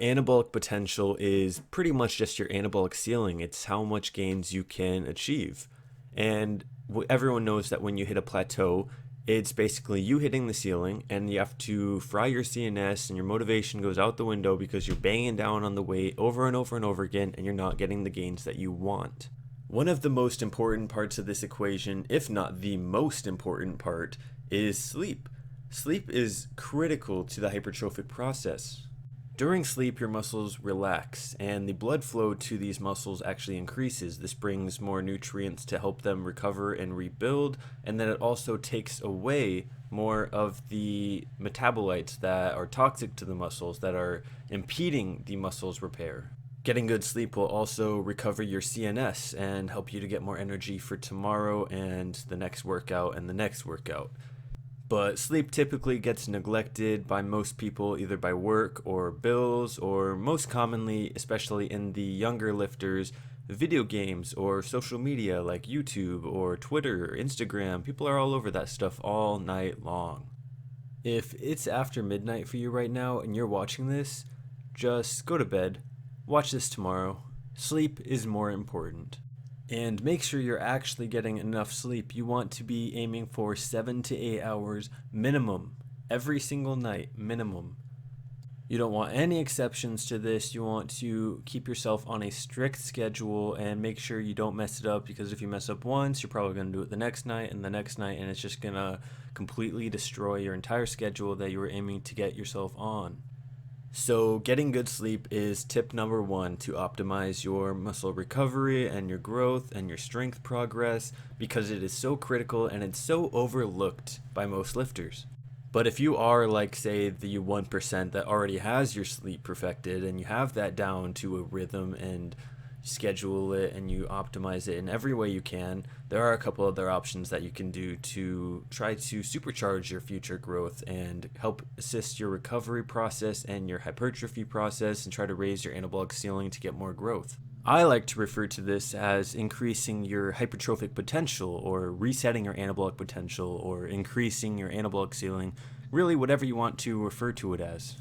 anabolic potential is pretty much just your anabolic ceiling. It's how much gains you can achieve. And everyone knows that when you hit a plateau, it's basically you hitting the ceiling and you have to fry your CNS and your motivation goes out the window because you're banging down on the weight over and over and over again and you're not getting the gains that you want. One of the most important parts of this equation, if not the most important part, is sleep. Sleep is critical to the hypertrophic process. During sleep, your muscles relax and the blood flow to these muscles actually increases. This brings more nutrients to help them recover and rebuild, and then it also takes away more of the metabolites that are toxic to the muscles that are impeding the muscles' repair. Getting good sleep will also recover your CNS and help you to get more energy for tomorrow and the next workout and the next workout. But sleep typically gets neglected by most people, either by work or bills, or most commonly, especially in the younger lifters, video games or social media like YouTube or Twitter or Instagram. People are all over that stuff all night long. If it's after midnight for you right now and you're watching this, just go to bed. Watch this tomorrow. Sleep is more important. And make sure you're actually getting enough sleep. You want to be aiming for 7 to 8 hours minimum, every single night, minimum. You don't want any exceptions to this. You want to keep yourself on a strict schedule and make sure you don't mess it up, because if you mess up once, you're probably going to do it the next night and the next night, and it's just going to completely destroy your entire schedule that you were aiming to get yourself on. So getting good sleep is tip number 1 to optimize your muscle recovery and your growth and your strength progress, because it is so critical and it's so overlooked by most lifters. But if you are like, say, the 1% that already has your sleep perfected and you have that down to a rhythm and schedule it and you optimize it in every way you can, there are a couple other options that you can do to try to supercharge your future growth and help assist your recovery process and your hypertrophy process and try to raise your anabolic ceiling to get more growth. I like to refer to this as increasing your hypertrophic potential, or resetting your anabolic potential, or increasing your anabolic ceiling, really whatever you want to refer to it as.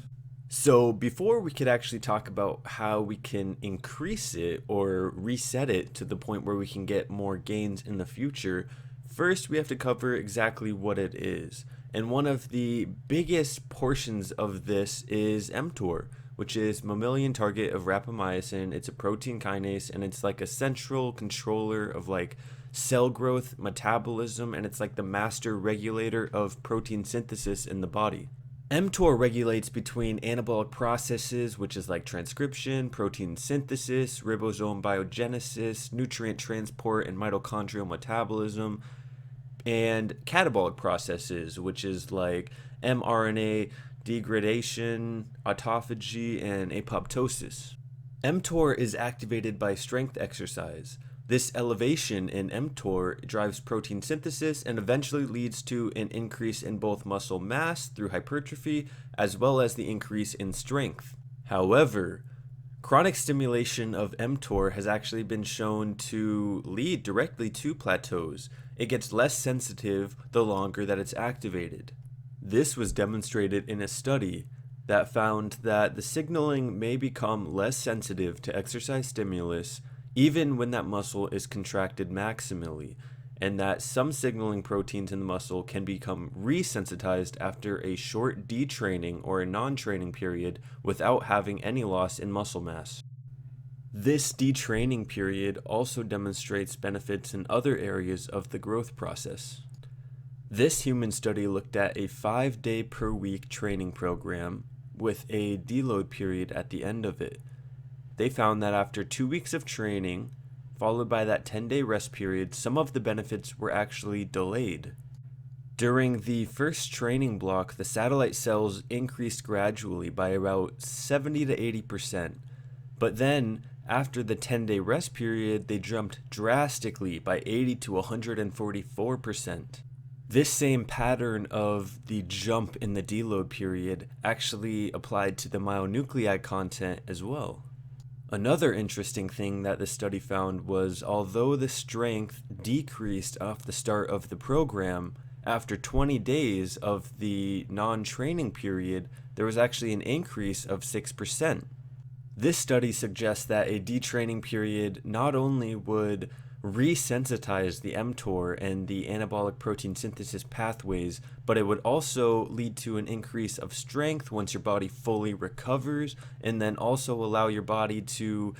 So before we could actually talk about how we can increase it or reset it to the point where we can get more gains in the future, first we have to cover exactly what it is. And one of the biggest portions of this is mTOR, which is mammalian target of rapamycin. It's a protein kinase, and it's like a central controller of like cell growth, metabolism, and it's like the master regulator of protein synthesis in the body. mTOR regulates between anabolic processes, which is like transcription, protein synthesis, ribosome biogenesis, nutrient transport, and mitochondrial metabolism, and catabolic processes, which is like mRNA degradation, autophagy, and apoptosis. mTOR is activated by strength exercise. This elevation in mTOR drives protein synthesis and eventually leads to an increase in both muscle mass through hypertrophy, as well as the increase in strength. However, chronic stimulation of mTOR has actually been shown to lead directly to plateaus. It gets less sensitive the longer that it's activated. This was demonstrated in a study that found that the signaling may become less sensitive to exercise stimulus even when that muscle is contracted maximally, and that some signaling proteins in the muscle can become resensitized after a short detraining or a non-training period without having any loss in muscle mass. This detraining period also demonstrates benefits in other areas of the growth process. This human study looked at a 5-day per week training program with a deload period at the end of it. They found that after 2 weeks of training, followed by that 10-day rest period, some of the benefits were actually delayed. During the first training block, the satellite cells increased gradually by about 70 to 80%, but then after the 10-day rest period, they jumped drastically by 80 to 144%. This same pattern of the jump in the deload period actually applied to the myonuclei content as well. Another interesting thing that the study found was, although the strength decreased off the start of the program, after 20 days of the non-training period, there was actually an increase of 6%. This study suggests that a detraining period not only would resensitize the mTOR and the anabolic protein synthesis pathways, but it would also lead to an increase of strength once your body fully recovers, and then also allow your body to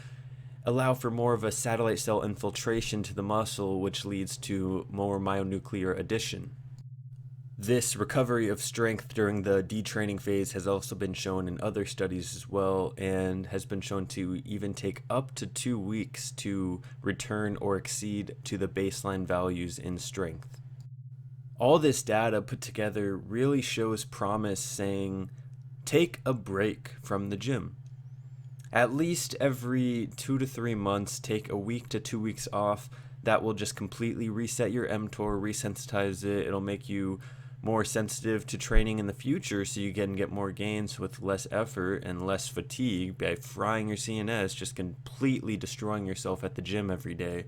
allow for more of a satellite cell infiltration to the muscle, which leads to more myonuclear addition. This recovery of strength during the detraining phase has also been shown in other studies as well, and has been shown to even take up to 2 weeks to return or exceed to the baseline values in strength. All this data put together really shows promise, saying take a break from the gym. At least every 2 to 3 months, take a week to 2 weeks off. That will just completely reset your mTOR, resensitize it. It'll make you more sensitive to training in the future, so you can get more gains with less effort and less fatigue by frying your CNS, just completely destroying yourself at the gym every day.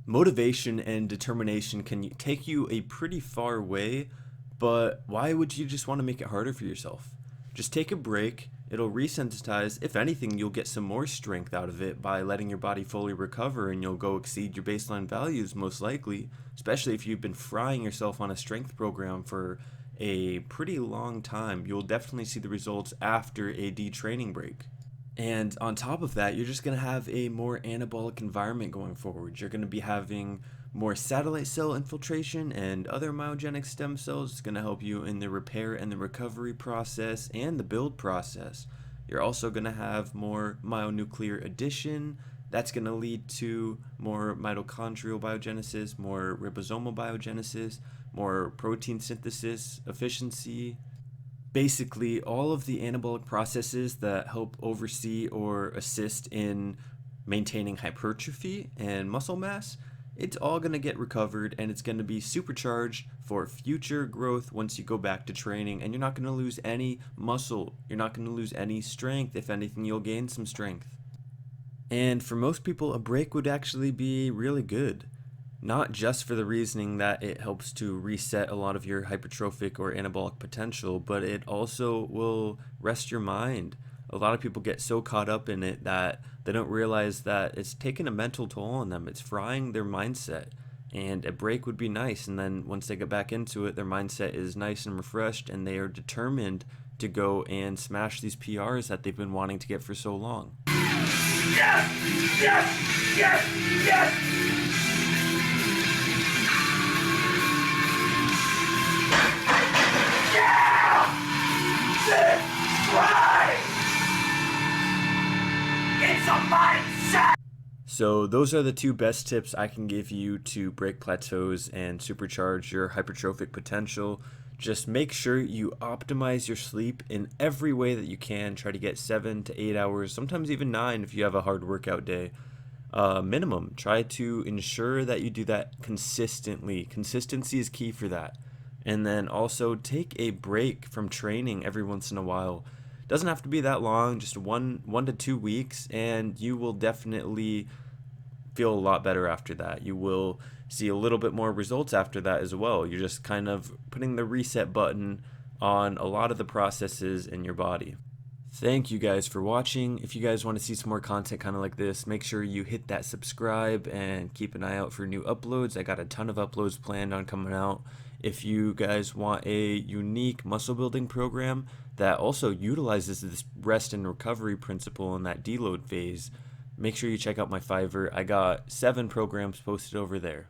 Motivation and determination can take you a pretty far way, but why would you just want to make it harder for yourself? Just take a break. It'll resensitize. If anything, you'll get some more strength out of it by letting your body fully recover, and you'll go exceed your baseline values most likely, especially if you've been frying yourself on a strength program for a pretty long time. You'll definitely see the results after a detraining break. And on top of that, you're just going to have a more anabolic environment going forward. You're going to be having more satellite cell infiltration and other myogenic stem cells. It's going to help you in the repair and the recovery process and the build process. You're also going to have more myonuclear addition. That's going to lead to more mitochondrial biogenesis, more ribosomal biogenesis, more protein synthesis efficiency. Basically, all of the anabolic processes that help oversee or assist in maintaining hypertrophy and muscle mass, it's all going to get recovered, and it's going to be supercharged for future growth once you go back to training. And you're not going to lose any muscle. You're not going to lose any strength. If anything, you'll gain some strength. And for most people, a break would actually be really good. Not just for the reasoning that it helps to reset a lot of your hypertrophic or anabolic potential, but it also will rest your mind. A lot of people get so caught up in it that they don't realize that it's taking a mental toll on them. It's frying their mindset. And a break would be nice. And then once they get back into it, their mindset is nice and refreshed, and they are determined to go and smash these PRs that they've been wanting to get for so long. Yes! Yes! Yes! Yes! It's a mindset! So those are the two best tips I can give you to break plateaus and supercharge your hypertrophic potential. Just make sure you optimize your sleep in every way that you can. Try to get 7 to 8 hours, sometimes even 9 if you have a hard workout day. Minimum. Try to ensure that you do that consistently. Consistency is key for that. And then also take a break from training every once in a while. Doesn't have to be that long, just one to 2 weeks, and you will definitely feel a lot better after that. You will see a little bit more results after that as well. You're just kind of putting the reset button on a lot of the processes in your body. Thank you guys for watching. If you guys want to see some more content kind of like this, make sure you hit that subscribe and keep an eye out for new uploads. I got a ton of uploads planned on coming out. If you guys want a unique muscle building program that also utilizes this rest and recovery principle in that deload phase, make sure you check out my Fiverr. I got 7 programs posted over there.